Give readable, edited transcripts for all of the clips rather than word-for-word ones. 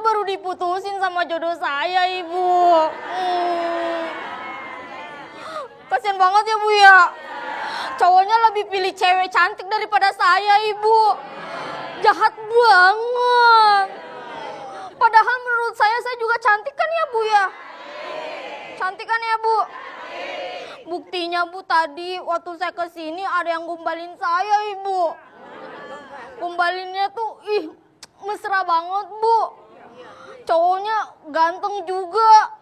baru diputusin sama jodoh saya, Ibu. Kasian banget ya, Bu ya. Cowoknya lebih pilih cewek cantik daripada saya, Ibu. Jahat banget. Padahal menurut saya juga cantik kan ya, Bu ya? Cantik kan ya, Bu? Buktinya, Bu, tadi waktu saya kesini ada yang gombalin saya, Ibu. Gombalinnya tuh, mesra banget, Bu. Cowoknya ganteng juga.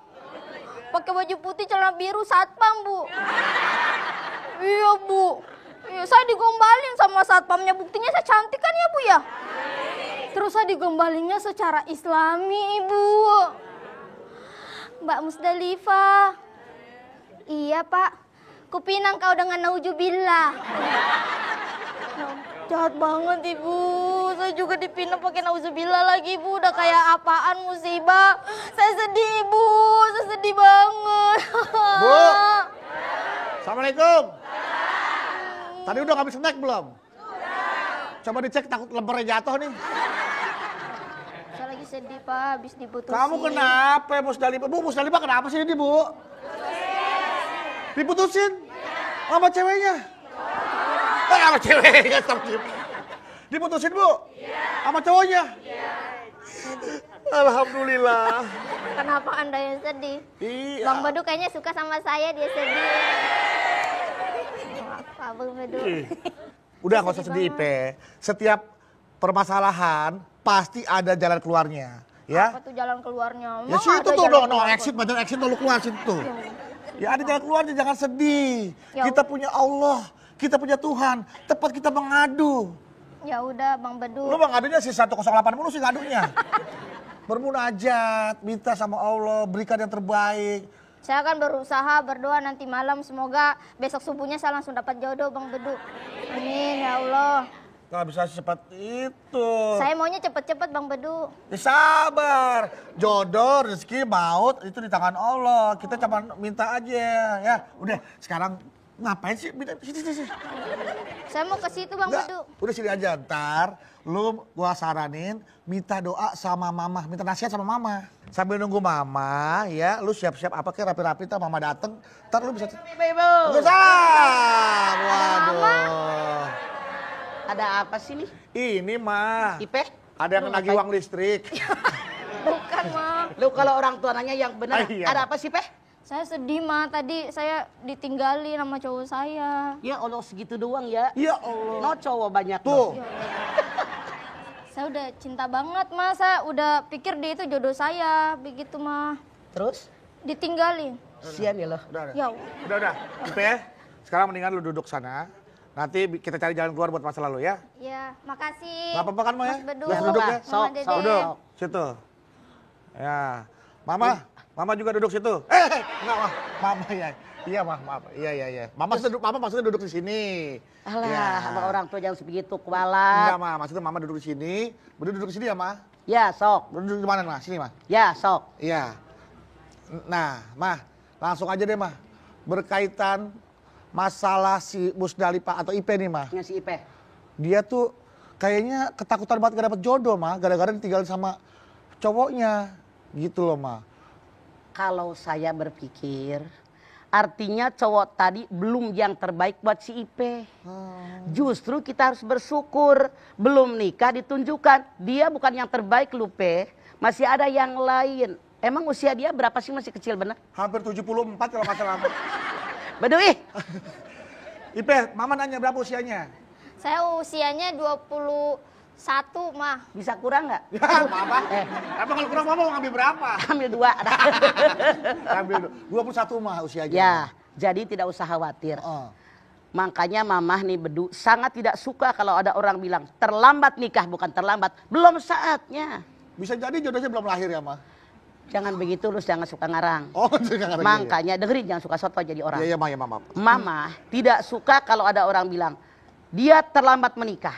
Pakai baju putih, celana biru, satpam, Bu. Iya, Bu. Iya, saya digombalin sama satpamnya. Buktinya saya cantik kan ya, Bu ya? Terus saya digombalinnya secara islami, Ibu. Mbak Musdalifah. Iya, Pak. Kupinang kau dengan naujubillah. Jahat banget, Ibu. Saya juga dipinang pakai nauzubillah lagi, Ibu. Udah kayak apaan musibah. Saya sedih, Ibu. Saya sedih banget. Bu. Assalamualaikum. Tadi udah habis snack belum? Coba dicek, takut lempernya jatuh nih. Saya lagi sedih, Pak. Habis diputusin. Kamu kenapa, Musdalifah? Bu, Musdalifah kenapa sih ini, Bu? Diputusin sama ceweknya. Sama ceweknya, diputusin, Bu? Sama cowoknya? Alhamdulillah. Kenapa Anda yang sedih? Iya. Bang Bedu kayaknya suka sama saya, dia sedih. Apa, Bang Bedu? Udah nggak usah sedih, Ipe. Setiap permasalahan pasti ada jalan keluarnya, ya. Apa tuh jalan keluarnya? Ya situ tuh dong, no exit, badan exit lo keluar situ. Ya ada jalan keluarnya, jangan sedih. Ya Kita punya Allah, kita punya Tuhan, tempat kita mengadu. Ya udah, Bang Bedu. Lu mengadunya sih 1080 mulu sih ngadunya. Bermunajat, minta sama Allah, berikan yang terbaik. Saya akan berusaha berdoa nanti malam, semoga besok subuhnya saya langsung dapat jodoh, Bang Bedu. Amin, ya Allah. Gak bisa secepat itu. Saya maunya cepet-cepet, Bang Bedu. Ya, sabar. Jodoh, rezeki, maut itu di tangan Allah. Kita cuma minta aja ya. Udah, sekarang ngapain sih? Sini. Saya mau ke situ, Bang Bedu. Udah sini aja, ntar lu gua saranin minta doa sama mama, minta nasihat sama mama. Sambil nunggu mama ya, lu siap-siap apa kayak rapi-rapi tuh mama dateng. Ntar lu bisa... Ibu. Salam. Waduh. Ada apa sih nih? Ini mah. Ipe? Ada yang nagih uang listrik. Bukan, Ma. Lu kalau orang tua nanya yang benar, Iya. ada apa sih, Pe? Saya sedih, Ma. Tadi saya ditinggalin sama cowok saya. Ya Allah, segitu doang ya. Ya Allah. No cowok banyak. Tuh. Saya udah cinta banget, Ma. Saya udah pikir dia itu jodoh saya. Begitu, Ma. Terus? Ditinggalin. Sian ya lo. Udah. Ya. Udah. Ipe ya. Sekarang mendingan lu duduk sana. Nanti kita cari jalan keluar buat masa lalu ya. Ya, makasih. Gak apa-apa kan, Ma ya? Mas Bedu. Ya, duduk ya. Mama Sok, Dede. sok. Duduk. Situ. Ya. Mama juga duduk situ. Enggak, Mama ya. Iya, maaf. Iya. Mama maksudnya duduk di sini. Alah, Ya. sama orang tua jangan sebegitu kualat. Enggak, Ma. Maksudnya Mama duduk di sini. Bedu duduk di sini ya, Ma? Ya, sok. Duduk di mana, Ma? Sini, Ma. Ya, sok. Iya. Nah, Ma, langsung aja deh, Ma. Berkaitan masalah si Musdalifah atau Ipe nih, Ma. Yang si Ipe. Dia tuh kayaknya ketakutan banget gak dapet jodoh, Ma. Gara-gara ditinggalin sama cowoknya. Gitu loh, Ma. Kalau saya berpikir, artinya cowok tadi belum yang terbaik buat si Ipe. Justru kita harus bersyukur. Belum nikah ditunjukkan. Dia bukan yang terbaik, Lupe. Masih ada yang lain. Emang usia dia berapa sih, masih kecil bener? Hampir 74 kalau nggak salah. Bedui. Ipe, Mama nanya berapa usianya? Saya usianya 21, Mah. Bisa kurang nggak? Ya, Mama. Emang kalau kurang Mama mau ngambil berapa? Ambil 2. Ambil 21 mah usianya. Ya, jadi tidak usah khawatir. Makanya mamah nih Bedu sangat tidak suka kalau ada orang bilang terlambat nikah, bukan terlambat. Belum saatnya. Bisa jadi jodohnya belum lahir ya, Ma? Jangan begitu, lu jangan suka ngarang. Oh, jangan. Makanya dengerin, jangan suka soto jadi orang. Iya, Ma, ya, Mama. Mama tidak suka kalau ada orang bilang dia terlambat menikah.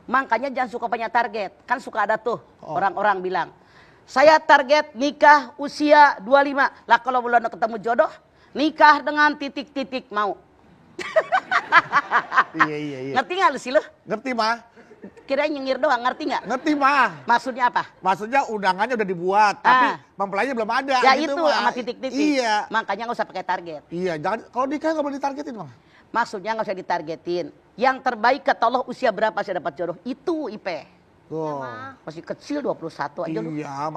Makanya jangan suka punya target. Kan suka ada tuh orang-orang bilang, saya target nikah usia 25. Lah kalau belum ketemu jodoh, nikah dengan titik-titik mau. Iya. Ngerti nggak lu sih lu? Ngerti, Ma? kirain nyengir doang, ngerti nggak? Ngerti mah. Maksudnya apa? Maksudnya undangannya udah dibuat, tapi mempelainya belum ada. Ya gitu, itu mah. sama titik-titik. Iya. Makanya nggak usah pakai target. Iya, jangan kalau nikah nggak boleh ditargetin mah. Maksudnya nggak usah ditargetin. Yang terbaik kata Allah usia berapa saya dapat jodoh? Itu IP. Tuh. Masih kecil 21 aja lu. Iya,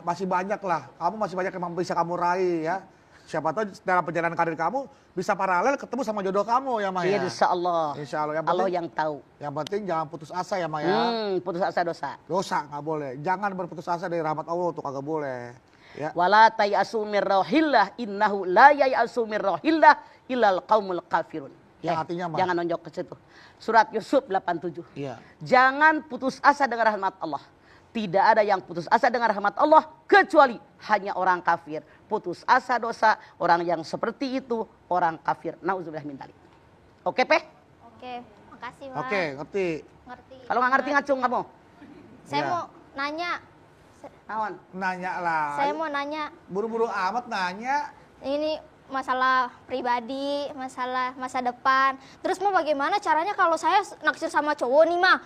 masih banyak lah. Kamu masih banyak yang bisa kamu raih ya. Siapa tahu dalam perjalanan karir kamu bisa paralel ketemu sama jodoh kamu ya Maya. Iya, insya Allah. Insya Allah. Allah yang tahu. Yang penting jangan putus asa ya Maya. Putus asa dosa. Dosa nggak boleh. Jangan berputus asa dari rahmat Allah tuh kagak boleh. Ya. Wala tayasu mir rohillah innahu la yayasu mir rohillah illal qaumul kafirun. Yang artinya apa? Jangan nonjok ke situ. Surat Yusuf 87. Iya. Jangan putus asa dengan rahmat Allah. Tidak ada yang putus asa dengan rahmat Allah kecuali hanya orang kafir. Putus asa dosa, orang yang seperti itu orang kafir. Nauzubillah min dzalik. Oke, Peh? Oke, makasih Mas. Oke, ngerti. Ngerti. Kalau nggak ngerti ngacung kamu. Saya Iya. mau nanya. Naon? Nanya lah. Saya mau nanya. Buru-buru amat nanya. Ini masalah pribadi, masalah masa depan. Terus mau bagaimana caranya kalau saya naksir sama cowok nih mah.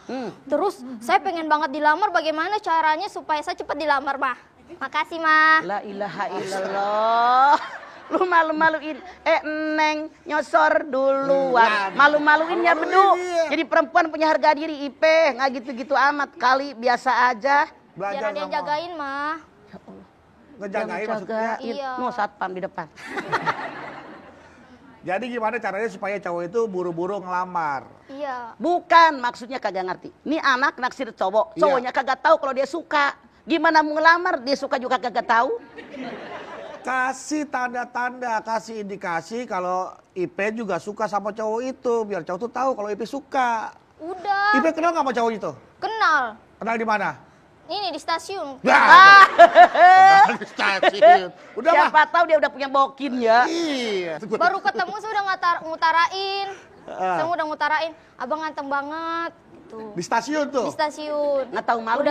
Terus saya pengen banget dilamar, bagaimana caranya supaya saya cepat dilamar mah. Makasih mah. La ilaha illallah. Lu malu-maluin. Neng nyosor duluan. Malu-maluin ya bedu. Iya. Jadi perempuan punya harga diri IP. Nggak gitu-gitu amat kali. Biasa aja. Biar ada yang jagain mah. Ngejagain maksudnya. Iya. No, satpam di depan. Jadi gimana caranya supaya cowok itu buru-buru ngelamar? Iya. Bukan, maksudnya kagak ngerti. Ini anak naksir cowok. Iya. Cowoknya kagak tahu kalau dia suka. Gimana mau ngelamar? Dia suka juga kagak tahu. Kasih tanda-tanda, kasih indikasi kalau IP juga suka sama cowok itu. Biar cowok tuh tahu kalau IP suka. Udah. IP kenal nggak sama cowok itu? Kenal. Kenal di mana? Ini di stasiun. Kenal di stasiun. Udah mah. Siapa tahu dia udah punya bokin ya. Iya. Baru ketemu saya udah ngutarain. Saya udah ngutarain, abang ganteng banget gitu. Di stasiun tuh. Di stasiun. Nggak tahu malu.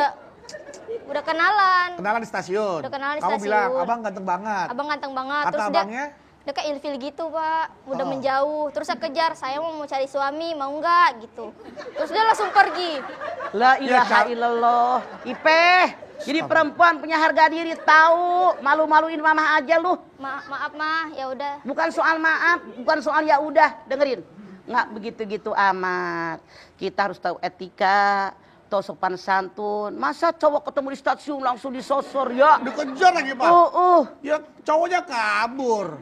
Udah kenalan. Kenalan di stasiun. Udah kenalan di Kamu stasiun. bilang, abang ganteng banget. Abang ganteng banget. Kata Terus abangnya? dia kayak ilfil gitu pak. Udah Oh. menjauh. Terus saya kejar, saya mau cari suami, mau nggak gitu. Terus dia langsung pergi. La Ya, ilaha illallah. Ipe, jadi perempuan punya harga diri tahu. Malu-maluin mama aja lu. Maaf mah, ya udah. Bukan soal maaf, bukan soal ya udah, dengerin. Nggak begitu-gitu amat. Kita harus tahu etika, tahu sopan santun. Masa cowok ketemu di stasiun langsung disosor ya? Dikejar lagi pak. Ya cowoknya kabur.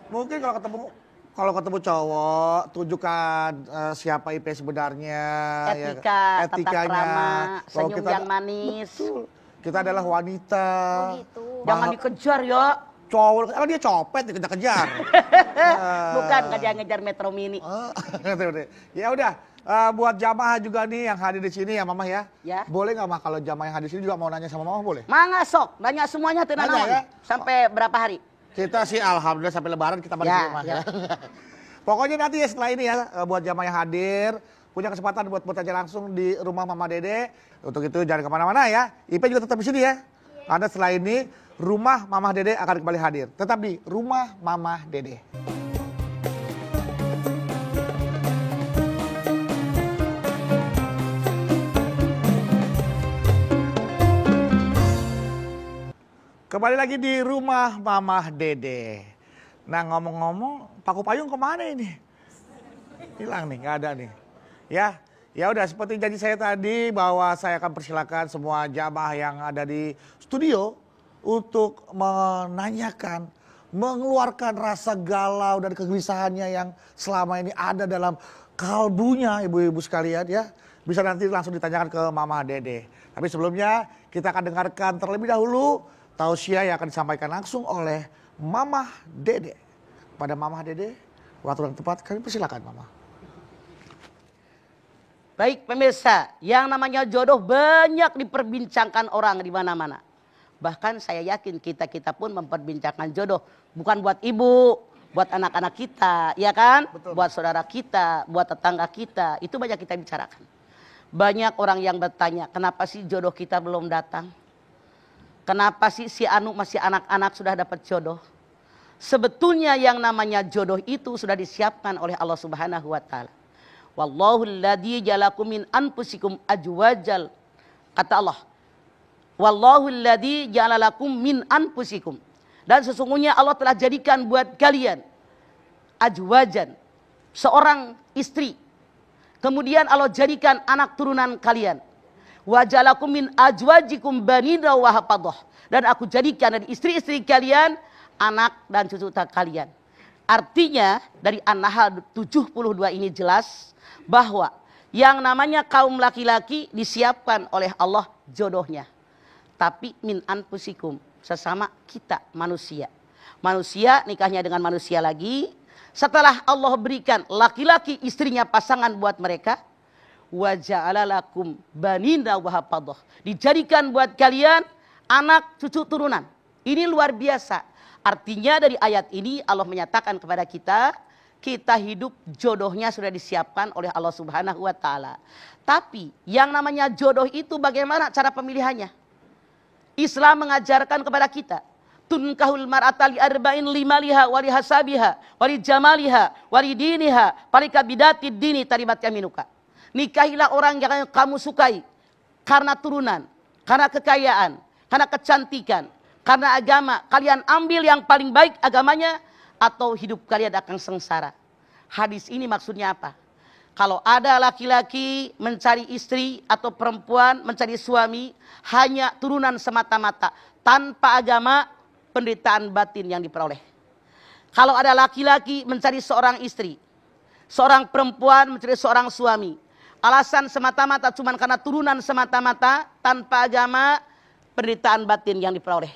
Mungkin kalau ketemu cowok, tunjukkan siapa IP sebenarnya. Etika, ya, tata etikanya. krama, Kalau senyum kita- yang manis. Betul. Kita adalah wanita. Oh gitu. Jangan dikejar ya. Cowok, emang dia copet dikejar-kejar. Bukan ngejar-ngejar Metro Mini. Ya udah, buat jamaah juga nih yang hadir di sini ya Mama ya. Ya. Boleh nggak Mah kalau jamaah yang hadir di sini juga mau nanya sama Mama boleh? Mangga sok, nanya semuanya tuh Nanya naon. ya? Sampai berapa hari? Kita sih alhamdulillah sampai lebaran kita balik Ya, ke rumah ya. ya. Pokoknya nanti ya setelah ini ya buat jamaah yang hadir punya kesempatan buat bertanya langsung di rumah Mama Dede. Untuk itu jangan kemana-mana ya. Ipe juga tetap di sini ya. Karena setelah ini rumah Mama Dede akan kembali hadir. Tetap di rumah Mama Dede. Kembali lagi di rumah Mama Dede. Nah ngomong-ngomong, paku payung kemana ini? Hilang nih, nggak ada nih. Ya udah seperti janji saya tadi bahwa saya akan persilakan semua jamaah yang ada di studio untuk menanyakan, mengeluarkan rasa galau dan kegelisahannya yang selama ini ada dalam kalbunya ibu-ibu sekalian ya. Bisa nanti langsung ditanyakan ke Mama Dede. Tapi sebelumnya kita akan dengarkan terlebih dahulu tausiah yang akan disampaikan langsung oleh Mama Dede. Pada Mama Dede, waktu yang tepat kami persilakan Mama. Baik pemirsa, yang namanya jodoh banyak diperbincangkan orang di mana-mana. Bahkan saya yakin kita pun memperbincangkan jodoh. Bukan buat ibu, buat anak-anak kita, ya kan? Betul. Buat saudara kita, buat tetangga kita. Itu banyak kita bicarakan. Banyak orang yang bertanya, kenapa sih jodoh kita belum datang? Kenapa sih si Anu masih anak-anak sudah dapat jodoh? Sebetulnya yang namanya jodoh itu sudah disiapkan oleh Allah Subhanahu wa Ta'ala. Wallahu alladzi ja'alakum min anfusikum azwajal. Kata Allah, wallahu alladzi ja'alakum min anfusikum. Dan sesungguhnya Allah telah jadikan buat kalian azwajan, seorang istri. Kemudian Allah jadikan anak turunan kalian. Wa ja'alakum min azwajikum banina wa hafadah. Dan aku jadikan dari istri-istri kalian anak dan cucu kalian. Artinya dari An-Nahl 72 ini jelas bahwa yang namanya kaum laki-laki disiapkan oleh Allah jodohnya. Tapi min anfusikum, sesama kita manusia. Manusia nikahnya dengan manusia lagi. Setelah Allah berikan laki-laki istrinya pasangan buat mereka. Wa ja'ala lakum banina wa hafadah. Dijadikan buat kalian anak cucu turunan. Ini luar biasa. Artinya dari ayat ini Allah menyatakan kepada kita, kita hidup jodohnya sudah disiapkan oleh Allah Subhanahu wa taala. Tapi yang namanya jodoh itu bagaimana cara pemilihannya? Islam mengajarkan kepada kita, tunkahul mar'ata li arba'in limaliha wa li hasabiha wa li jamaliha wa li diniha palika bidati dini taribat yaminuka. Nikahilah orang yang kamu sukai karena turunan, karena kekayaan, karena kecantikan, karena agama. Kalian ambil yang paling baik agamanya, atau hidup kalian akan sengsara. Hadis ini maksudnya apa? Kalau ada laki-laki mencari istri atau perempuan mencari suami hanya turunan semata-mata tanpa agama, penderitaan batin yang diperoleh. Kalau ada laki-laki mencari seorang istri, seorang perempuan mencari seorang suami, alasan semata-mata cuma karena turunan semata-mata tanpa agama, penderitaan batin yang diperoleh.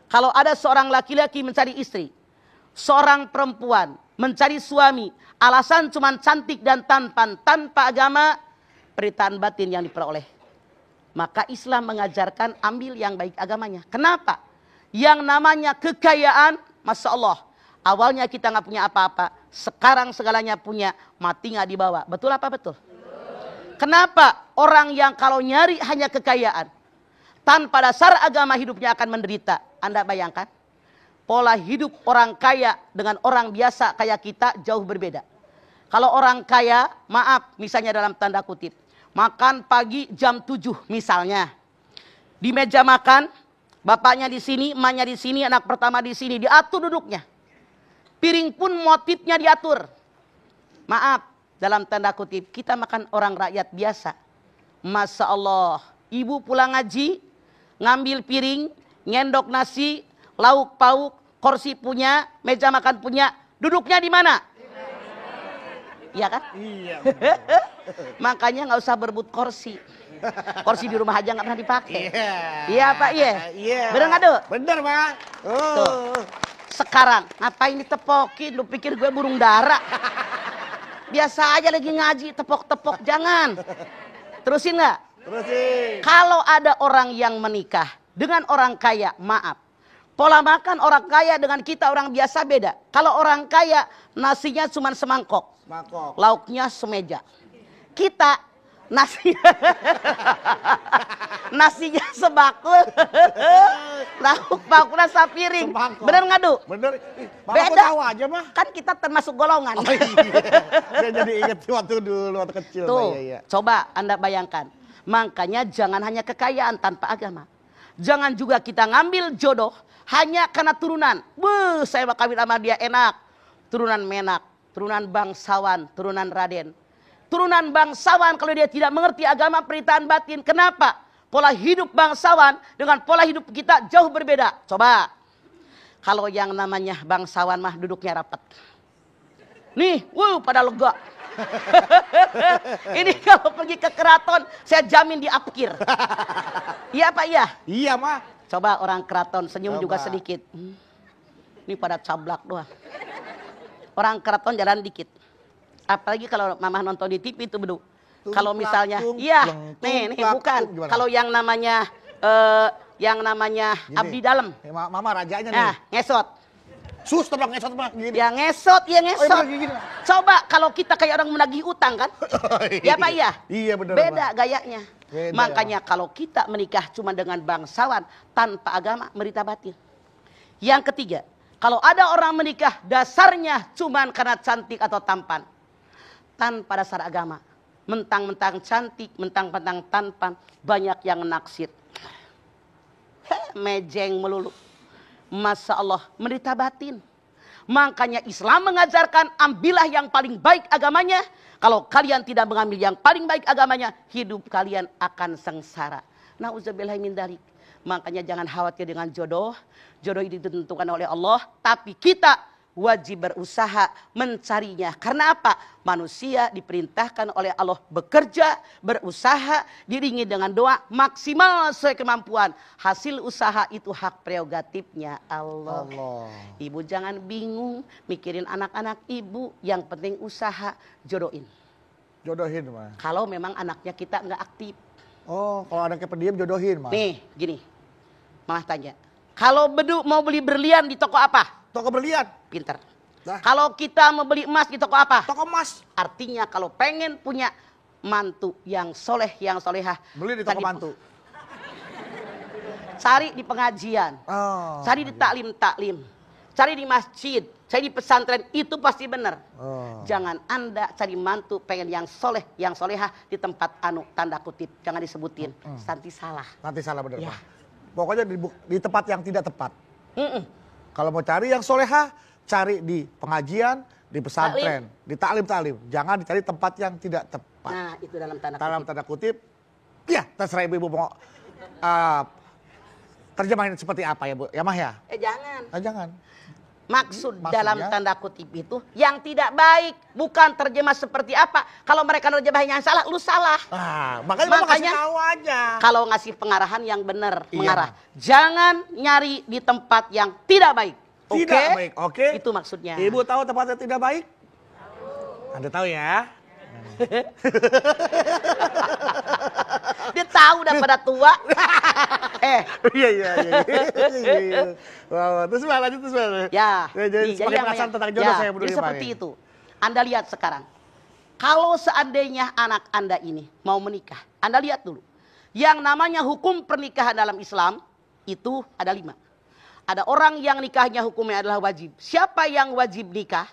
Kalau ada seorang laki-laki mencari istri, seorang perempuan mencari suami, alasan cuma cantik dan tampan tanpa agama, penderitaan batin yang diperoleh. Maka Islam mengajarkan ambil yang baik agamanya. Kenapa? Yang namanya kekayaan, Masya Allah, awalnya kita nggak punya apa-apa, sekarang segalanya punya, mati nggak dibawa. Betul apa betul? Kenapa orang yang kalau nyari hanya kekayaan, tanpa dasar agama hidupnya akan menderita? Anda bayangkan? Pola hidup orang kaya dengan orang biasa kayak kita jauh berbeda. Kalau orang kaya, maaf, misalnya dalam tanda kutip, makan pagi jam 7 misalnya. Di meja makan, bapaknya di sini, emaknya di sini, anak pertama di sini, diatur duduknya. Piring pun motifnya diatur. Maaf, dalam tanda kutip, kita makan orang rakyat biasa. Masya Allah, ibu pulang ngaji, ngambil piring, ngendok nasi, lauk pauk, kursi punya, meja makan punya, duduknya di mana? Iya kan? Iya. Makanya nggak usah berebut kursi. Kursi di rumah aja nggak pernah dipakai. Iya. Iya Pak, iya. Iya. Bener nggak Duk? Bener Pak. Tuh. Sekarang ngapain ditepokin? Lu pikir gue burung dara? Biasa aja lagi ngaji, tepok-tepok, jangan. Terusin nggak? Terusin. Kalau ada orang yang menikah dengan orang kaya, maaf, pola makan orang kaya dengan kita orang biasa beda. Kalau orang kaya nasinya cuma semangkok, lauknya semeja. Kita nasinya sebakul, lauk pauknya sapiring. Bener nggak Du? Bener. Beda. Tahu aja mah. Kan kita termasuk golongan. Oh, iya. Saya jadi inget waktu dulu waktu kecil. Tuh, Iya. coba Anda bayangkan. Makanya jangan hanya kekayaan tanpa agama. Jangan juga kita ngambil jodoh hanya karena turunan. Saya bakal kawin sama dia enak. Turunan Menak, turunan bangsawan, turunan Raden. Turunan bangsawan kalau dia tidak mengerti agama, penderitaan batin. Kenapa? Pola hidup bangsawan dengan pola hidup kita jauh berbeda. Coba. Kalau yang namanya bangsawan mah duduknya rapat. Nih, pada lega. Ini kalau pergi ke keraton, saya jamin diapkir. Iya Pak, iya? Iya mah. Coba orang keraton senyum Coba. juga sedikit. Ini pada cablak doang. Orang keraton jalan dikit. Apalagi kalau mama nonton di TV itu bedu. Kalau misalnya, iya, nih bukan. Kalau yang namanya Gini. abdi dalam. Mama rajanya nih. Nah, ngesot. Sus tebak ngesot mah gini. Ya ngesot, ya ngesot. Oh, gini. Coba kalau kita kayak orang menagih utang kan? Ya Pak, iya? Iya benar. Beda gayanya. Beda, Makanya kalau kita menikah cuma dengan bangsawan tanpa agama, menderita batin. Yang ketiga, kalau ada orang menikah dasarnya cuma karena cantik atau tampan. tanpa dasar agama. Mentang-mentang cantik, mentang-mentang tampan, banyak yang naksir. Mejeng melulu. Masya Allah, menderita batin. Makanya Islam mengajarkan ambillah yang paling baik agamanya. Kalau kalian tidak mengambil yang paling baik agamanya, hidup kalian akan sengsara. Nauzubillah min dzalik. Makanya jangan khawatir dengan jodoh. Jodoh itu ditentukan oleh Allah. Tapi kita wajib berusaha mencarinya. Karena apa? Manusia diperintahkan oleh Allah bekerja, berusaha, diiringi dengan doa maksimal sesuai kemampuan. Hasil usaha itu hak prerogatifnya Allah. Ibu jangan bingung mikirin anak-anak ibu. Yang penting usaha, jodohin. Jodohin, mah. Kalau memang anaknya kita nggak aktif. Oh, kalau anaknya pendiam jodohin, mah. Nih, gini. Mama tanya. Kalau Bedu mau beli berlian di toko apa? Toko berlian. Pinter. Nah. Kalau kita mau beli emas di toko apa? Toko emas. Artinya kalau pengen punya mantu yang soleh, yang solehah. Beli di toko mantu. Cari di pengajian. Oh, Cari di taklim-taklim. Cari di masjid. Cari di pesantren. Itu pasti benar. Oh. Jangan Anda cari mantu pengen yang soleh, yang solehah di tempat tanda kutip. Jangan disebutin. Nanti salah. Nanti salah bener, Ya. Pak. Pokoknya di tempat yang tidak tepat. Kalau mau cari yang soleha, cari di pengajian, di pesantren, di taklim-taklim. Jangan dicari tempat yang tidak tepat. Nah, itu dalam tanda kutip. Dalam tanda kutip, ya terserah ibu mau terjemahin seperti apa ya Bu? Ya Mah ya? Jangan. Jangan. Maksud Maksudnya? dalam tanda kutip itu yang tidak baik. Bukan terjemah seperti apa. Kalau mereka terjemahin yang salah, lu salah. Makanya Mama kasih tahu aja. Kalau ngasih pengarahan yang benar, Iya. mengarah. Jangan nyari di tempat yang tidak baik. Tidak baik, oke? Itu maksudnya. Ibu tahu tempat yang tidak baik? Anda tahu ya? Dia tahu udah pada tua. Iya. Wow, terus lanjut terus. Ya. Jadi sebagai yang perasaan banyak. tentang jodoh saya Jadi seperti ini. itu. Anda lihat sekarang. Kalau seandainya anak Anda ini mau menikah. Anda lihat dulu. Yang namanya hukum pernikahan dalam Islam. Itu ada 5. Ada orang yang nikahnya hukumnya adalah wajib. Siapa yang wajib nikah?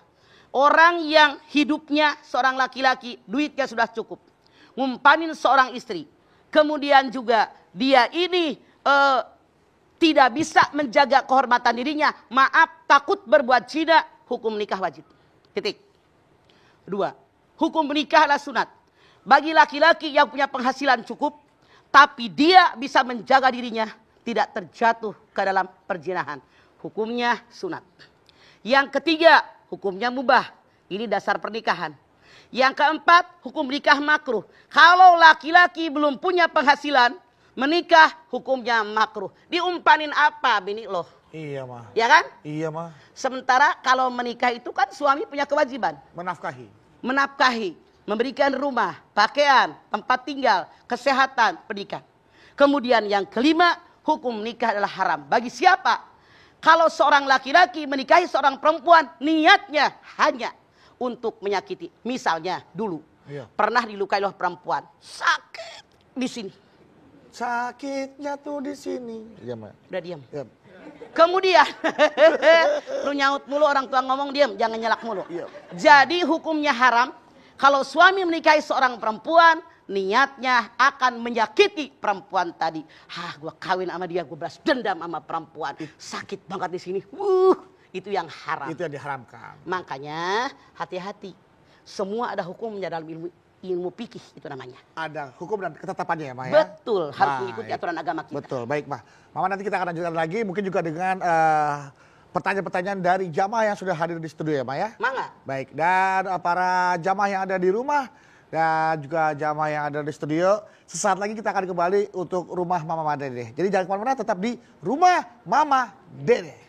Orang yang hidupnya seorang laki-laki, duitnya sudah cukup. Ngumpanin seorang istri. Kemudian juga dia ini tidak bisa menjaga kehormatan dirinya. Maaf, takut berbuat zina, hukum nikah wajib. Titik. 2. Hukum menikah adalah sunat. Bagi laki-laki yang punya penghasilan cukup, tapi dia bisa menjaga dirinya, tidak terjatuh ke dalam perzinahan. Hukumnya sunat. Yang ketiga, hukumnya mubah. Ini dasar pernikahan. Yang keempat, hukum nikah makruh. Kalau laki-laki belum punya penghasilan, menikah hukumnya makruh. Diumpanin apa bini lo? Iya Mah. Ya kan? Iya Mah. Sementara kalau menikah itu kan suami punya kewajiban. Menafkahi, memberikan rumah, pakaian, tempat tinggal, kesehatan, pendidikan. Kemudian yang kelima, hukum nikah adalah haram. Bagi siapa? Kalau seorang laki-laki menikahi seorang perempuan, niatnya hanya untuk menyakiti. Misalnya dulu, pernah dilukai oleh perempuan. Sakit di sini. Sakitnya tuh di sini. Iya Mah. Udah diam. Ya. Kemudian, lu nyaut mulu, orang tua ngomong diam, jangan nyelak mulu. Iya. Jadi hukumnya haram. Kalau suami menikahi seorang perempuan, niatnya akan menyakiti perempuan tadi. Gua kawin sama dia, gua balas dendam sama perempuan. Sakit banget di sini. Itu yang haram. Itu yang diharamkan. Makanya hati-hati. Semua ada hukumnya dalam ilmu fikih itu namanya. Ada hukum dan ketetapannya ya Mah ya? Betul, harus mengikuti aturan agama kita. Betul, baik Mah. Mama nanti kita akan lanjutkan lagi, mungkin juga dengan pertanyaan-pertanyaan dari jamaah yang sudah hadir di studio ya Mah ya? Mangga. Baik, dan para jamaah yang ada di rumah dan juga jamaah yang ada di studio, sesaat lagi kita akan kembali untuk Rumah Mama Dede. Jadi jangan kemana-mana, tetap di Rumah Mama Dede.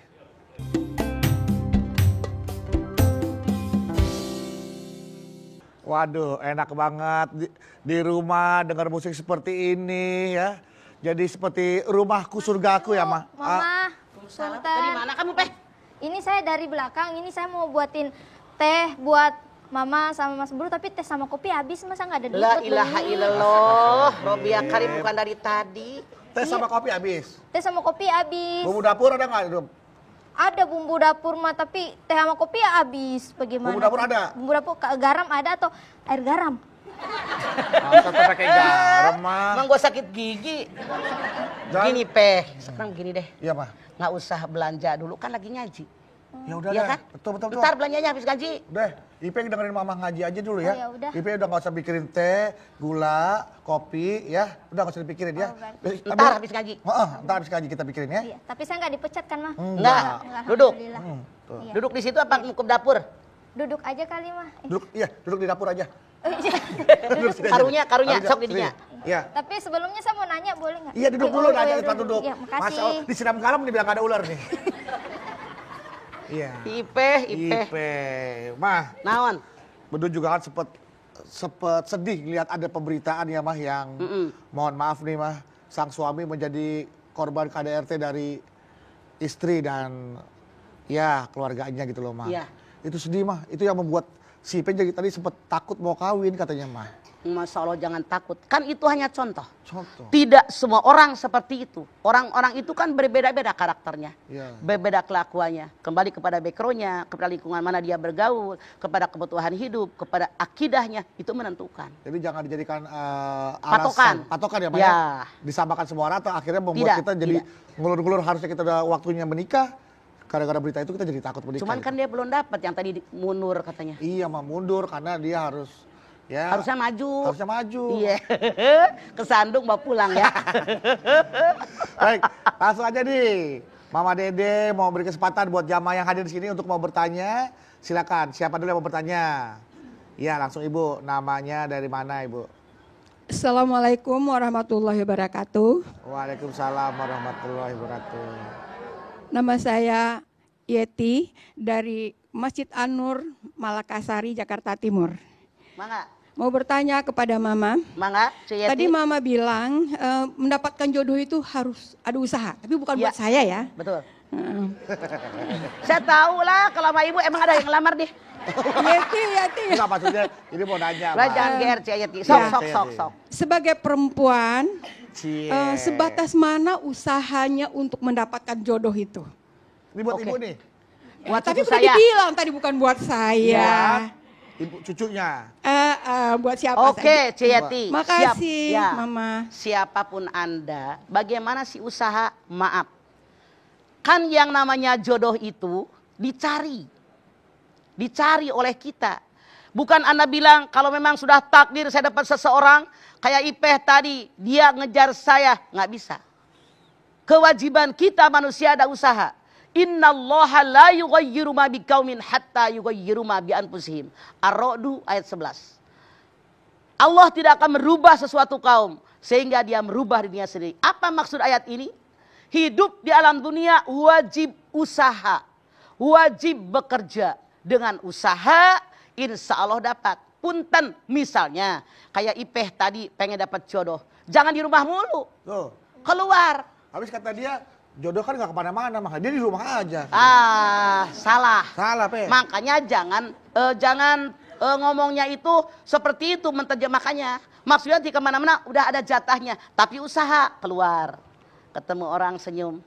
Waduh, enak banget di rumah dengar musik seperti ini ya. Jadi seperti rumahku surgaku ya, Mah. Mama, Salam. Sultan. Dari mana kamu, Peh? Ini saya dari belakang, ini saya mau buatin teh buat Mama sama Mas Bro, tapi teh sama kopi habis, masa nggak ada duit La buat ilaha beli? illallah, Robiah Karim bukan dari tadi. Teh sama kopi habis. Teh sama kopi habis. Bumbu dapur ada nggak? Ada bumbu dapur mah, tapi teh sama kopi ya habis. Bagaimana? Bumbu dapur ada? Bumbu dapur, garam ada atau air garam? Masa tuh pakai garam mah. Emang gue sakit gigi. Gini Peh, sekarang gini deh. Iya mah. Nggak usah belanja dulu, kan lagi ngaji. Ya udah Iya deh. kan? Betul. Ntar belanjanya habis ngaji. Udah, Ipe dengerin mama ngaji aja dulu ya. Oh, ya udah. Ipe udah gak usah pikirin teh, gula, kopi ya. Udah gak usah dipikirin ya. Ntar habis ngaji. Ntar habis ngaji kita pikirin ya. Iya, tapi saya nggak dipecat kan mah? Enggak, duduk. Alhamdulillah. Tuh. Iya. Duduk di situ apa ngukup dapur? Duduk aja kali mah. Duduk di dapur aja. Duduk sini aja. Karunya, sok didinya. Iya. Tapi sebelumnya saya mau nanya, boleh nggak? Iya duduk dulu, nanya tempat duduk. Iya, makasih. Masa disiram garam dibilang gak ada ular nih. Iya. Ipe. Mah, Naon? Bedul juga kan sempet sedih lihat ada pemberitaan ya mah yang mohon maaf nih mah sang suami menjadi korban KDRT dari istri dan ya keluarganya gitu loh mah. Iya. Itu sedih mah. Itu yang membuat si Ipe jadi tadi sempet takut mau kawin katanya mah. Masya Allah jangan takut. Kan itu hanya contoh. Contoh. Tidak semua orang seperti itu. Orang-orang itu kan berbeda-beda karakternya. Iya. Berbeda kelakuannya. Kembali kepada backgroundnya, kepada lingkungan mana dia bergaul, kepada kebutuhan hidup, kepada akidahnya. Itu menentukan. Jadi jangan dijadikan Patokan. patokan ya Maya. Ya. Disamakan semua orang atau akhirnya membuat kita jadi ngulur-ngulur harusnya kita udah waktunya menikah. Gara-gara berita itu kita jadi takut menikah. Cuman kan dia belum dapat yang tadi mundur katanya. Iya mah mundur karena dia harus ya Harusnya maju. Harusnya maju. Iya. Kesandung bawa pulang ya. Baik, langsung aja nih. Mama Dede mau beri kesempatan buat jamaah yang hadir di sini untuk mau bertanya. Silakan, siapa dulu yang mau bertanya? Iya, langsung Ibu. Namanya dari mana Ibu? Assalamualaikum warahmatullahi wabarakatuh. Waalaikumsalam warahmatullahi wabarakatuh. Nama saya Yeti dari Masjid An-Nur, Malakasari, Jakarta Timur. Mangga. Mau bertanya kepada Mama. Mangga, Cik Yeti. Tadi Mama bilang mendapatkan jodoh itu harus ada usaha, tapi bukan buat saya ya. Betul. Saya tahu lah kalau sama ibu emang ada yang ngelamar deh. Yeti. Enggak maksudnya ini mau nanya. Lah Mas. jangan GR Cik Yeti. Ya. Sok. Sebagai perempuan, Cie. sebatas mana usahanya untuk mendapatkan jodoh itu? Ini buat Oke. Ibu nih. Buat Tapi cucu sudah saya. dibilang tadi bukan buat saya. Ya. Ibu cucunya. Buat siapa Oke, saja. Cik Yeti. Makasih, Siap. Ya. Mama. Siapapun Anda, bagaimana sih usaha? Maaf. Kan yang namanya jodoh itu dicari. Dicari oleh kita. Bukan Anda bilang kalau memang sudah takdir saya dapat seseorang kayak Ipeh tadi, dia ngejar saya, nggak bisa. Kewajiban kita manusia ada usaha. Innallaha la yughayyiru ma biqaumin hatta yughayyiru ma bi anfusihim. Ar-Ra'd ayat 11. Allah tidak akan merubah sesuatu kaum sehingga dia merubah dirinya sendiri. Apa maksud ayat ini? Hidup di alam dunia wajib usaha. Wajib bekerja. Dengan usaha insya Allah dapat. Punten misalnya kayak Ipeh tadi pengen dapat jodoh. Jangan di rumah mulu. Tuh. Keluar. Habis kata dia jodoh kan gak kemana-mana, makanya dia di rumah aja. Salah. Salah, Pe. Makanya jangan ngomongnya itu seperti itu menterjemahkannya. Maksudnya di kemana-mana udah ada jatahnya. Tapi usaha keluar. Ketemu orang senyum.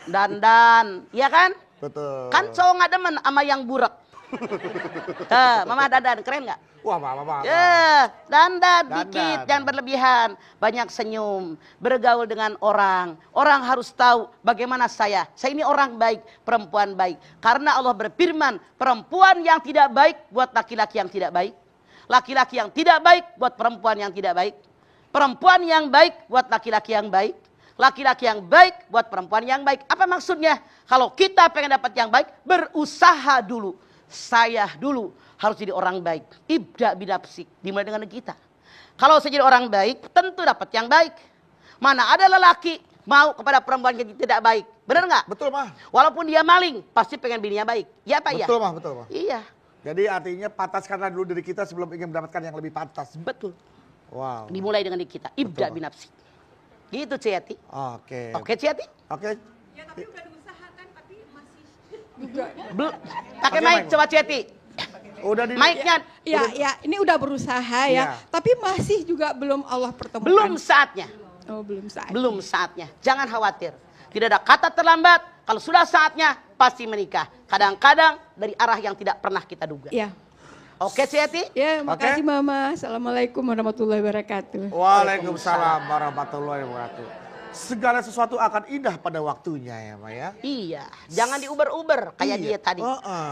Dandan. Iya kan? Betul. Kan cowok gak demen sama yang burek. Mama dandan, keren gak? Wah, mama. Ya, dandan Dandan. dikit, jangan berlebihan. Banyak senyum, bergaul dengan orang. Orang harus tahu bagaimana saya. Saya ini orang baik, perempuan baik. Karena Allah berfirman, perempuan yang tidak baik buat laki-laki yang tidak baik. Laki-laki yang tidak baik buat perempuan yang tidak baik. Perempuan yang baik buat laki-laki yang baik. Laki-laki yang baik buat perempuan yang baik. Apa maksudnya? Kalau kita pengen dapat yang baik, berusaha dulu. Saya dulu harus jadi orang baik. Ibda binafsik, dimulai dengan kita. Kalau saya jadi orang baik, tentu dapat yang baik. Mana ada lelaki mau kepada perempuan yang tidak baik. Benar nggak? Betul, Mah. Walaupun dia maling, pasti pengen bininya baik. Ya Pak ya? Betul, Mah, betul, Mah. Iya. Jadi artinya pantaskanlah dulu diri kita sebelum ingin mendapatkan yang lebih pantas. Betul. Wow. Dimulai dengan diri kita. Ibda Betul, Pak. binafsik. Gitu Ciyati. Oke. Oke Ciyati? Oke. Ya tapi udah diusahakan tapi masih Pakai Pakai mic mic. coba Ciyati. Udah di Mic-nya ya ini udah berusaha Iya. ya, tapi masih juga belum Allah pertemukan. belum saatnya. Oh, belum saat. Belum saatnya. Jangan khawatir. Tidak ada kata terlambat. Kalau sudah saatnya, pasti menikah. Kadang-kadang dari arah yang tidak pernah kita duga. Ya. Oke, Cieti? Ya, makasih Mama. Assalamualaikum warahmatullahi wabarakatuh. Waalaikumsalam warahmatullahi wabarakatuh. Segala sesuatu akan indah pada waktunya ya, Ma ya. Iya, jangan diuber-uber kayak dia tadi.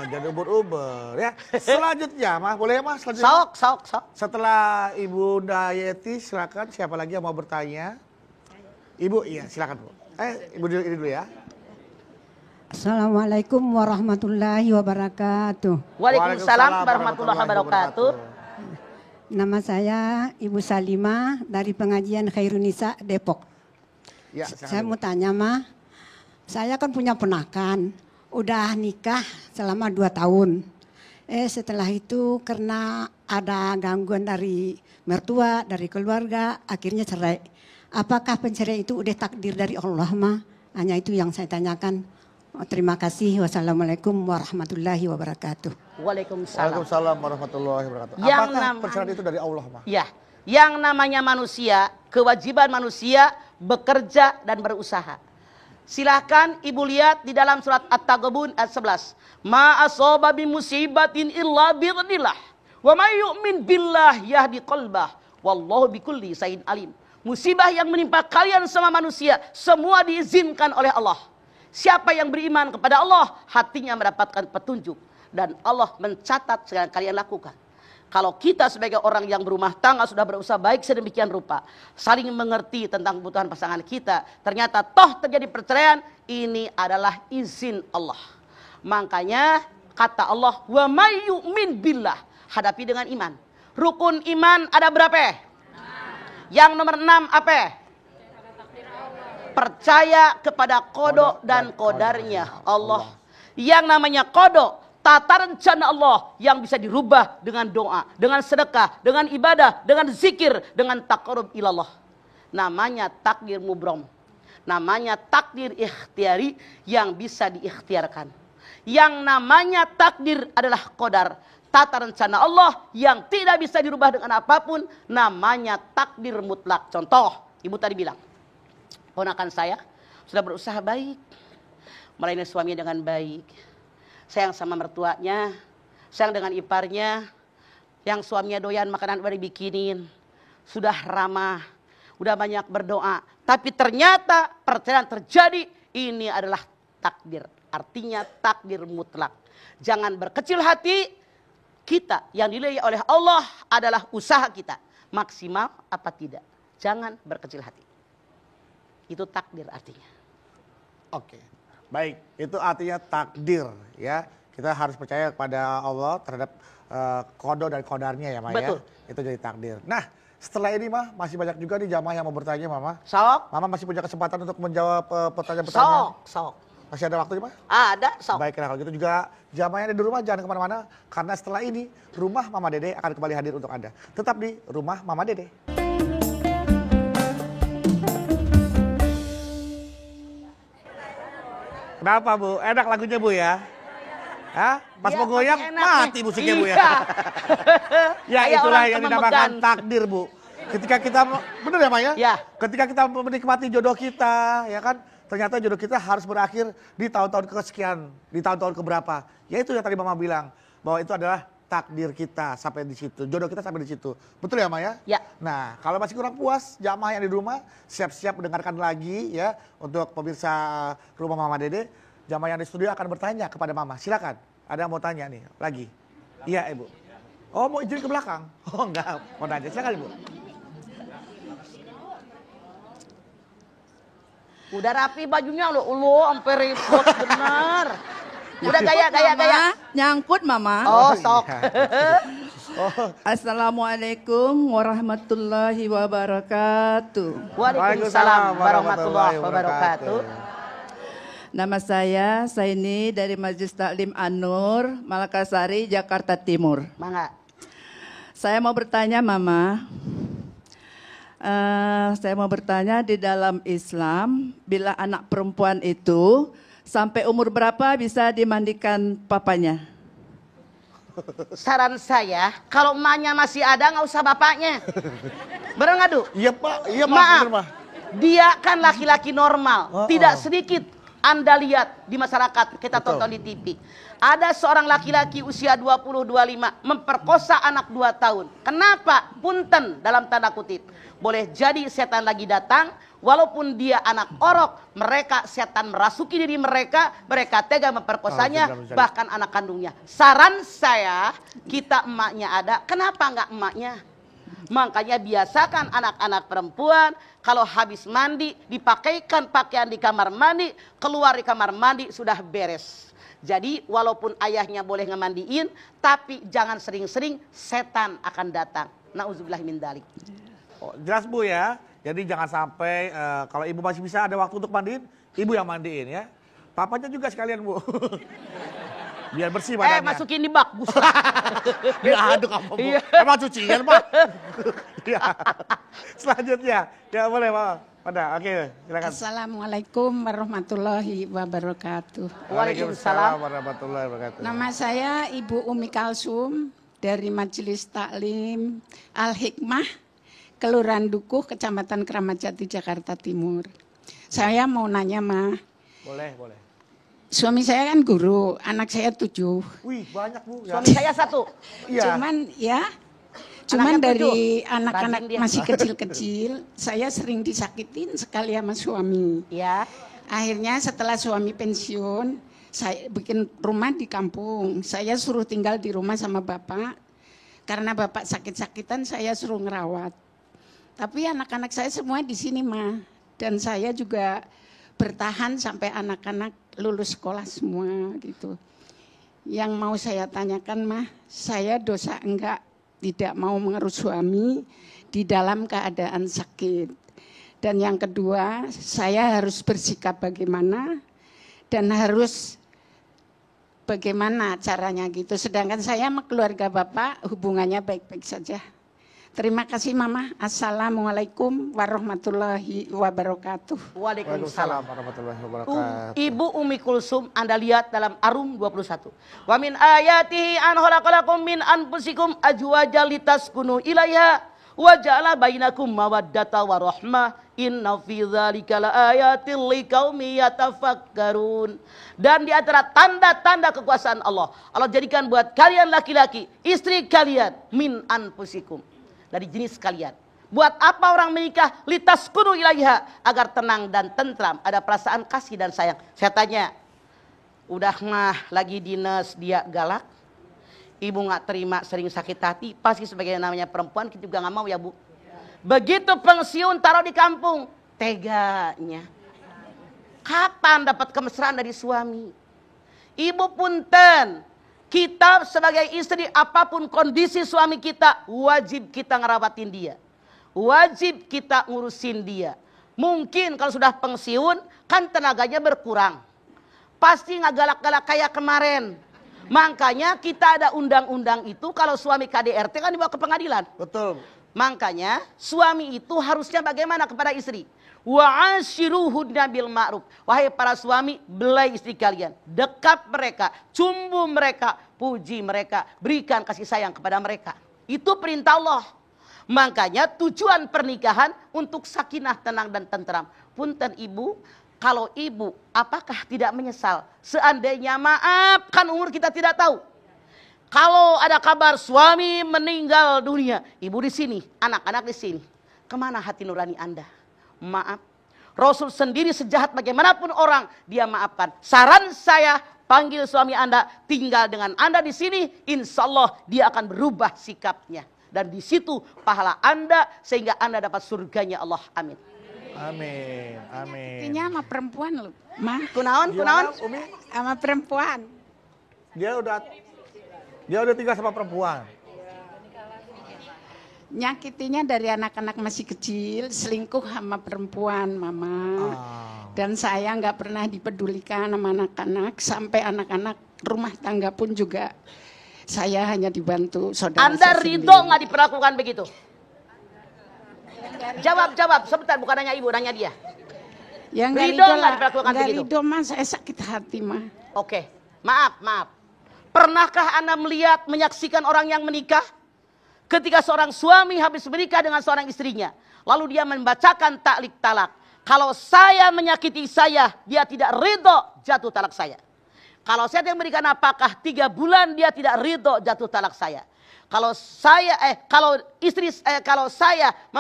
Jangan ubur-ubur ya. Selanjutnya, Ma, boleh ya, Ma? Selanjutnya. Sok. Setelah Ibu Yeti, silakan. Siapa lagi yang mau bertanya? Ibu, iya, silakan Bu. Ibu ini dulu ya. Assalamualaikum warahmatullahi wabarakatuh. Waalaikumsalam warahmatullahi wabarakatuh. Nama saya Ibu Salimah dari pengajian Khairunisa Depok. Ya, Saya mau tanya, Ma, saya kan punya ponakan, udah nikah selama 2 tahun. Setelah itu karena ada gangguan dari mertua, dari keluarga, akhirnya cerai. Apakah penceraian itu udah takdir dari Allah, Ma? Hanya itu yang saya tanyakan. Terima kasih. Wassalamualaikum warahmatullahi wabarakatuh. Waalaikumsalam. Waalaikumsalam warahmatullahi wabarakatuh. Yang Apakah perceraian itu dari Allah, Ma? Ya, yang namanya manusia, kewajiban manusia bekerja dan berusaha. Silahkan Ibu lihat di dalam surat At-Taghabun ayat 11. Ma asaba bi musibatin illa bi'idznillah. Wa may yu'min billah yahdi qalbah. Wallahu bikulli syai'in alim. Musibah yang menimpa kalian sama manusia semua diizinkan oleh Allah. Siapa yang beriman kepada Allah, hatinya mendapatkan petunjuk dan Allah mencatat segala yang kalian lakukan. Kalau kita sebagai orang yang berumah tangga sudah berusaha baik sedemikian rupa, saling mengerti tentang kebutuhan pasangan kita, ternyata toh terjadi perceraian, ini adalah izin Allah. Makanya kata Allah, wa may yu'min billah, hadapi dengan iman. Rukun iman ada berapa? Yang nomor 6 apa? Percaya kepada qada dan qadarnya Allah. Yang namanya qada, tata rencana Allah yang bisa dirubah dengan doa, dengan sedekah, dengan ibadah, dengan zikir, dengan taqarrub ilallah. Namanya takdir mubrom. Namanya takdir ikhtiari yang bisa diikhtiarkan. Yang namanya takdir adalah qadar. Tata rencana Allah yang tidak bisa dirubah dengan apapun. Namanya takdir mutlak. Contoh, Ibu tadi bilang, ponakan saya sudah berusaha baik, melayani suaminya dengan baik, sayang sama mertuanya, sayang dengan iparnya, yang suaminya doyan makanan udah dibikinin, sudah ramah, udah banyak berdoa, tapi ternyata perceraian terjadi. Ini adalah takdir, artinya takdir mutlak. Jangan berkecil hati. Kita yang dinilai oleh Allah adalah usaha kita, maksimal apa tidak. Jangan berkecil hati. Itu takdir artinya. Oke, baik. Itu artinya takdir ya. Kita harus percaya kepada Allah terhadap qada dan qadarnya ya, Ma. Betul. Ya. Itu jadi takdir. Nah, setelah ini, Ma, masih banyak juga nih jamaah yang mau bertanya, Mama. Sok. Mama masih punya kesempatan untuk menjawab pertanyaan-pertanyaan. Sok. Masih ada waktunya, Ma? Ada, sok. Baiklah, kalau gitu juga jamaah yang ada di rumah jangan kemana-mana. Karena setelah ini, Rumah Mama Dede akan kembali hadir untuk Anda. Tetap di Rumah Mama Dede. Kenapa, Bu? Enak lagunya, Bu, ya? Hah? Pas Ya, mau goyang, enak mati nih. musiknya, Bu, ya? Iya. Ya, Kayak itulah orang yang sama dinamakan megan. takdir, Bu. Ketika kita, bener ya, Maya? Ya. Ketika kita menikmati jodoh kita, ya kan? Ternyata jodoh kita harus berakhir di tahun-tahun kesekian, di tahun-tahun keberapa. Ya itu yang tadi Mama bilang, bahwa itu adalah takdir kita sampai di situ, jodoh kita sampai di situ. Betul ya, Maya? Ya. Nah, kalau masih kurang puas, jamaah yang di rumah siap-siap mendengarkan lagi ya untuk pemirsa Rumah Mama Dede. Jamaah yang di studio akan bertanya kepada Mama. Silakan. Ada yang mau tanya nih lagi? Iya, Ibu. Oh, mau izin ke belakang? Oh, enggak, mau nanya. Silakan, Ibu. Udah rapi bajunya lo sampai repot benar. Udah gaya. Mama, nyangkut Mama. Oh, sok. Oh, Assalamualaikum warahmatullahi wabarakatuh. Waalaikumsalam warahmatullahi wabarakatuh. Nama saya Saini dari Majelis Taklim An-Nur, Malakasari, Jakarta Timur. Mangga. Saya mau bertanya, Mama. Saya mau bertanya, di dalam Islam, bila anak perempuan itu sampai umur berapa bisa dimandikan papanya? Saran saya, kalau emaknya masih ada nggak usah bapaknya. Bener nggak, Du? iya, Pak. Iya, Pak. Maaf. Bener, Pak. Dia kan laki-laki normal. Tidak sedikit Anda lihat di masyarakat, kita Betul. tonton di TV. Ada seorang laki-laki usia 20-25 memperkosa anak 2 tahun. Kenapa? Punten dalam tanda kutip. Boleh jadi setan lagi datang, walaupun dia anak orok, mereka setan merasuki diri mereka, mereka tega memperkosanya, bahkan anak kandungnya. Saran saya, kita emaknya ada, kenapa enggak emaknya? Makanya biasakan anak-anak perempuan kalau habis mandi dipakaikan pakaian di kamar mandi, keluar di kamar mandi sudah beres. Jadi walaupun ayahnya boleh ngemandiin, tapi jangan sering-sering, setan akan datang. Nauzubillah min dzalik. Oh, jelas Bu ya. Jadi jangan sampai kalau ibu masih bisa ada waktu untuk mandiin, ibu yang mandiin ya. Papanya juga sekalian Bu. Biar bersih badannya. Masukin di bak, buset. Diaduk apa Bu? Iya. Emang cucian Pak? Ya. Selanjutnya, ya boleh Pak. Pada, oke silakan. Assalamualaikum warahmatullahi wabarakatuh. Waalaikumsalam warahmatullahi wabarakatuh. Nama saya Ibu Umi Kalsum dari Majelis Taklim Al-Hikmah, Kelurahan Dukuh, Kecamatan Kramat Jati, Jakarta Timur. Saya mau nanya, Ma. Boleh, boleh. Suami saya kan guru, anak saya 7. Wih, banyak Bu. Ya. Suami saya 1. Iya. Cuman Anaknya dari 7. anak-anak Rajin dia. masih kecil-kecil, saya sering disakitin sekali sama suami. Ya. Akhirnya setelah suami pensiun, saya bikin rumah di kampung. Saya suruh tinggal di rumah sama bapak. Karena bapak sakit-sakitan, saya suruh ngerawat. Tapi anak-anak saya semua di sini, Ma. Dan saya juga bertahan sampai anak-anak lulus sekolah semua gitu. Yang mau saya tanyakan, Mah, saya dosa enggak tidak mau mengurus suami di dalam keadaan sakit. Dan yang kedua, saya harus bersikap bagaimana dan harus bagaimana caranya gitu. Sedangkan saya sama keluarga bapak hubungannya baik-baik saja. Terima kasih Mama. Assalamualaikum warahmatullahi wabarakatuh. Waalaikumsalam. Warahmatullahi wabarakatuh. Ibu Umi Kulsum Anda lihat dalam Arum 21. Wa min ayatihi an khalaqalakum min anfusikum azwajan litaskunu ilaiha wa ja'ala bainakum mawaddata wa rahmah. Inna fi dzalika laayatil liqaumi yatafakkarun. Dan di antara tanda-tanda kekuasaan Allah, Allah jadikan buat kalian laki-laki, istri kalian min anfusikum, dari jenis kalian. Buat apa orang menikah? Litaskunu ilaiha, agar tenang dan tentram, ada perasaan kasih dan sayang. Saya tanya, udah mah lagi dinas dia galak, ibu nggak terima, sering sakit hati, pasti sebagai namanya perempuan kita juga nggak mau ya Bu. Begitu pensiun taruh di kampung, teganya. Kapan dapat kemesraan dari suami? Ibu punten, kita sebagai istri apapun kondisi suami kita, wajib kita ngerawatin dia. Wajib kita ngurusin dia. Mungkin kalau sudah pensiun, kan tenaganya berkurang. Pasti nggak galak-galak kayak kemarin. Makanya kita ada undang-undang itu, kalau suami KDRT kan dibawa ke pengadilan. Betul. Makanya suami itu harusnya bagaimana kepada istri? Wa ashiruhunna bil ma'ruf. Wahai para suami, belai istri kalian, dekap mereka, cumbu mereka, puji mereka, berikan kasih sayang kepada mereka. Itu perintah Allah. Makanya tujuan pernikahan untuk sakinah, tenang dan tentram. Punten ibu, kalau ibu apakah tidak menyesal seandainya, maaf kan umur kita tidak tahu. Kalau ada kabar suami meninggal dunia, ibu di sini, anak-anak di sini, kemana hati nurani Anda? Maaf. Rasul sendiri sejahat bagaimanapun orang, dia maafkan. Saran saya, panggil suami Anda, tinggal dengan Anda di sini, insya Allah dia akan berubah sikapnya. Dan di situ pahala Anda, sehingga Anda dapat surganya Allah. Amin. Amin. Amin. Intinya sama perempuan loh, Ma. Kunaon, Gimana, kunaon? Umi? Sama perempuan. Dia udah tinggal sama perempuan. Nyakitinya dari anak-anak masih kecil, selingkuh sama perempuan, Mama. Dan saya nggak pernah dipedulikan sama anak-anak, sampai anak-anak rumah tangga pun juga saya hanya dibantu saudara Anda saya ridho sendiri. nggak diperlakukan begitu? Jawab, sebentar, bukan nanya ibu, nanya dia. Ya nggak Ridho ridho nggak lah, diperlakukan nggak begitu? ridho Mas, saya sakit hati Mas. Oke, maaf. Pernahkah Anda melihat, menyaksikan orang yang menikah? Ketika seorang suami habis menikah dengan seorang istrinya, lalu dia membacakan taklik talak. Kalau saya menyakiti saya, dia tidak ridho, jatuh talak saya. Kalau saya yang memberikan nafkah 3 bulan, dia tidak ridho, jatuh talak saya. Kalau saya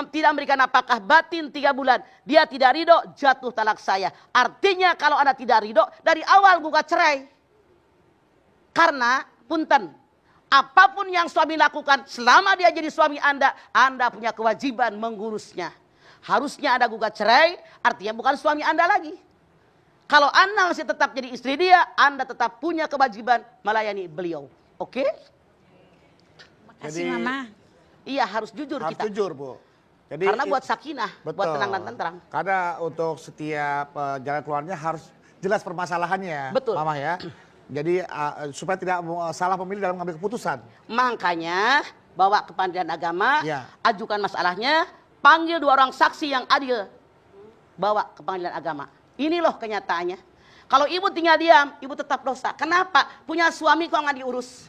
tidak memberikan nafkah batin 3 bulan, dia tidak ridho, jatuh talak saya. Artinya kalau Anda tidak ridho, dari awal gugat cerai. Karena punten, apapun yang suami lakukan, selama dia jadi suami Anda punya kewajiban mengurusnya. Harusnya Anda gugat cerai, artinya bukan suami Anda lagi. Kalau Anda masih tetap jadi istri dia, Anda tetap punya kewajiban melayani beliau. Oke? Makasih Mama. Iya, harus jujur Harus kita. jujur, Bu. Jadi Karena buat sakinah, buat betul. tenang dan tentram. Karena untuk setiap jalan keluarnya harus jelas permasalahannya, Betul. Mama ya. Jadi supaya tidak salah pemilih dalam mengambil keputusan. Makanya bawa ke pengadilan agama, Ya. ajukan masalahnya, panggil 2 orang saksi yang adil. Bawa ke pengadilan agama. Ini loh kenyataannya. Kalau ibu tinggal diam, ibu tetap dosa. Kenapa? Punya suami kok nggak diurus.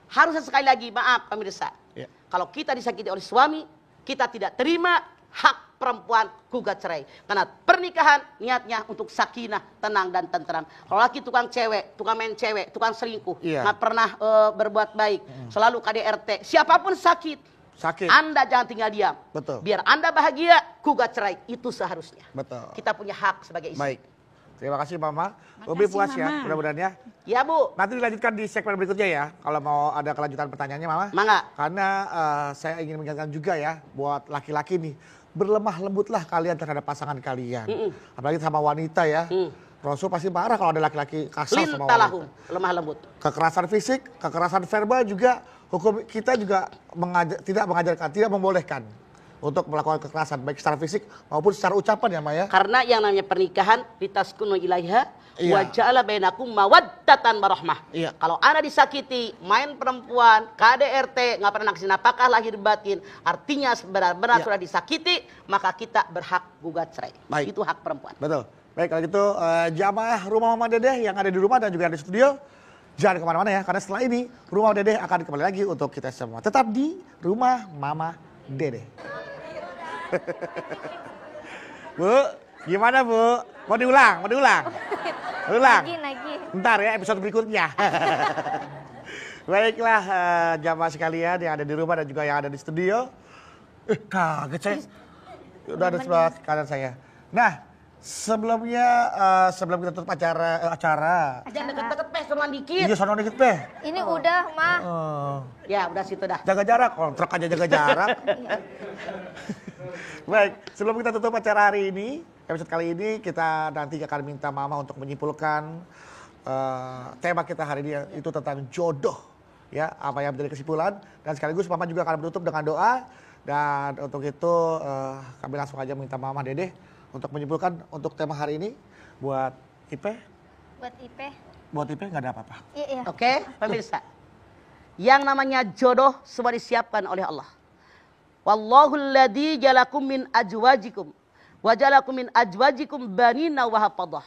Harusnya sekali lagi, maaf pemirsa. Ya. Kalau kita disakiti oleh suami, kita tidak terima hak perempuan gugat cerai. Karena pernikahan niatnya untuk sakinah, tenang dan tentram. Kalau laki tukang cewek, tukang main cewek, tukang selingkuh, Iya. nggak pernah berbuat baik, selalu KDRT, siapapun sakit. Anda jangan tinggal diam. Betul. Biar Anda bahagia, gugat cerai. Itu seharusnya. Betul. Kita punya hak sebagai istri. Baik. Terima kasih Mama. Lebih puas ya Mama. mudah-mudahan ya. Ya Bu. Nanti dilanjutkan di segmen berikutnya ya. Kalau mau ada kelanjutan pertanyaannya Mama. Mangga. Karena saya ingin mengingatkan juga ya buat laki-laki nih. Berlemah lembutlah kalian terhadap pasangan kalian. Apalagi sama wanita ya. Rasul pasti marah kalau ada laki-laki kasar sama Lintalahum, wanita. lemah lembut. Kekerasan fisik, kekerasan verbal juga hukum kita juga tidak mengajarkan, tidak membolehkan untuk melakukan kekerasan baik secara fisik maupun secara ucapan ya Maya. Karena yang namanya pernikahan litaskunu ilaiha Iya. wa ja'ala bainakum mawaddatan warahmah. Iya. Kalau Anda disakiti, main perempuan, KDRT, nggak pernah kasih nafkah lahir batin, artinya benar-benar Iya. sudah disakiti, maka kita berhak gugat cerai. Baik. Itu hak perempuan. Betul. Baik kalau gitu jamaah Rumah Mama Dedeh yang ada di rumah dan juga di studio jangan kemana-mana ya karena setelah ini Rumah Mama Dedeh akan kembali lagi untuk kita semua. Tetap di Rumah Mama Dedeh. Bu, gimana Bu? Mau diulang? Mau diulang? Ulang. Lagi. Ntar ya episode berikutnya. Baiklah jamaah sekalian yang ada di rumah dan juga yang ada di studio. Kaget saya. Udah ada sebelah kanan saya. Nah, sebelumnya sebelum kita tutup acara. Jangan deket-deket peh, cuma dikit. Iya, sono dikit Peh. Ini udah, Mah. Ya udah situ dah. Jaga jarak, kontrak aja jaga jarak. Baik, sebelum kita tutup acara hari ini, episode kali ini kita nanti akan minta Mama untuk menyimpulkan tema kita hari ini itu tentang jodoh. Ya, apa yang menjadi kesimpulan dan sekaligus Mama juga akan menutup dengan doa dan untuk itu kami langsung aja minta Mama Dedeh untuk menyimpulkan untuk tema hari ini buat Ipe. Buat Ipe. Buat Ipe nggak ada apa-apa. Iya. Oke, pemirsa. Yang namanya jodoh semua disiapkan oleh Allah. Wallahu alladzi jalakum min ajwajikum wa jalakum min ajwajikum banina wa hafadah.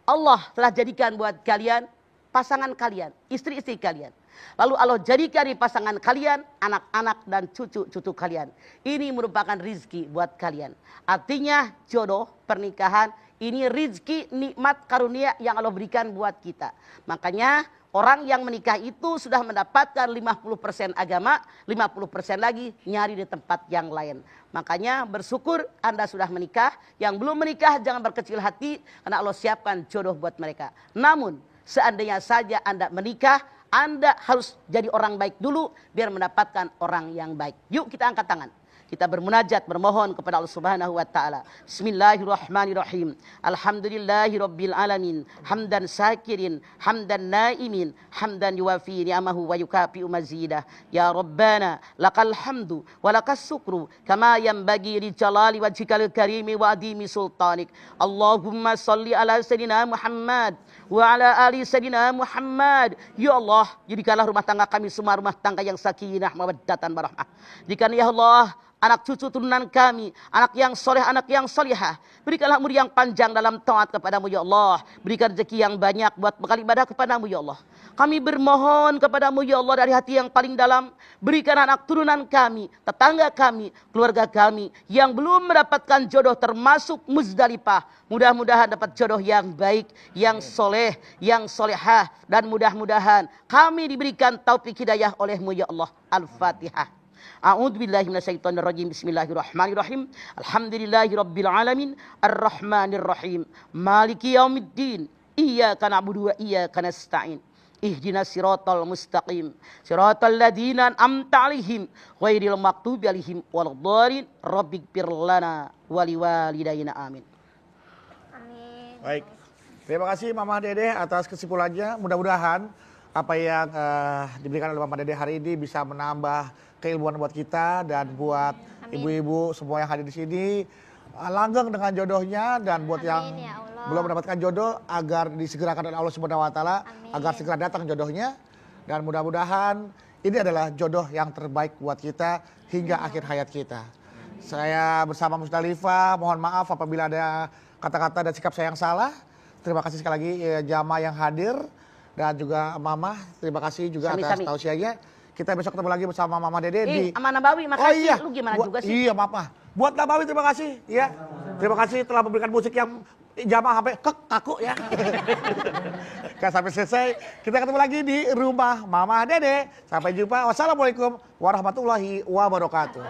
Allah telah jadikan buat kalian pasangan kalian, istri-istri kalian. Lalu Allah jadikan di pasangan kalian anak-anak dan cucu-cucu kalian. Ini merupakan rizki buat kalian. Artinya jodoh, pernikahan, ini rizki, nikmat, karunia yang Allah berikan buat kita. Makanya orang yang menikah itu sudah mendapatkan 50% agama, 50% lagi nyari di tempat yang lain. Makanya bersyukur Anda sudah menikah. Yang belum menikah jangan berkecil hati karena Allah siapkan jodoh buat mereka. Namun seandainya saja Anda menikah, Anda harus jadi orang baik dulu biar mendapatkan orang yang baik. Yuk kita angkat tangan. Kita bermunajat, bermohon kepada Allah Subhanahu wa taala. Bismillahirrahmanirrahim. Alhamdulillahirabbil alamin. Hamdan syakirin, hamdan naimin, hamdan yuwafi ni'amahu wa yukafi'u mazidah. Ya Rabbana, lakal hamdu wa lakas syukru kama yanbaghi li jalali wajhikal karimi wa adimi sultanik. Allahumma shalli ala sayyidina Muhammad wa ala ali sayyidina Muhammad. Ya Allah, jadikanlah rumah tangga kami semua rumah tangga yang sakinah, mawaddatan, warahmah. Jadikan ya Allah anak cucu turunan kami, anak yang soleh, anak yang solihah. Berikanlah umur yang panjang dalam taat kepadamu ya Allah. Berikan rezeki yang banyak buat bekal ibadah kepadamu ya Allah. Kami bermohon kepadamu ya Allah dari hati yang paling dalam. Berikan anak turunan kami, tetangga kami, keluarga kami yang belum mendapatkan jodoh termasuk Muzdalifah. Mudah-mudahan dapat jodoh yang baik, yang soleh, yang solehah. Dan mudah-mudahan kami diberikan taufik hidayah olehmu ya Allah. Al-Fatihah. A'udzu billahi minasyaitonir rajim. Bismillahirrahmanirrahim. Alhamdulillahirabbil alamin. Arrahmanir rahim. Maliki yaumiddin. Iyyaka na'budu wa iyyaka nasta'in. Ihdinas siratal mustaqim. Siratal ladzina an'amta 'alaihim ghairil maghdubi 'alaihim waladdallin. Rabbighfir lana wa liwalidayna amin. Amin. Baik. Terima kasih Mama Dede atas kesimpulannya. Mudah-mudahan apa yang diberikan oleh Mama Dede hari ini bisa menambah keilmuan buat kita dan buat ibu-ibu semua yang hadir di sini langgeng dengan jodohnya, dan buat Amin, yang ya Allah. belum mendapatkan jodoh agar disegerakan oleh Allah Subhanahu wa taala Amin. agar segera datang jodohnya, dan mudah-mudahan ini adalah jodoh yang terbaik buat kita hingga akhir hayat kita. Saya bersama Muzdalifah mohon maaf apabila ada kata-kata dan sikap saya yang salah. Terima kasih sekali lagi jamaah yang hadir dan juga Mama, terima kasih juga atas Sami-sami. tausiahnya. Kita besok ketemu lagi bersama Mama Dede di Sama Nabawi, makasih. Lu gimana juga sih? Iya, maaf. Buat Nabawi terima kasih ya. Terima kasih telah memberikan musik yang jamaah sampai kaku ya. Kan sampai selesai. Kita ketemu lagi di rumah Mama Dede. Sampai jumpa. Wassalamualaikum warahmatullahi wabarakatuh.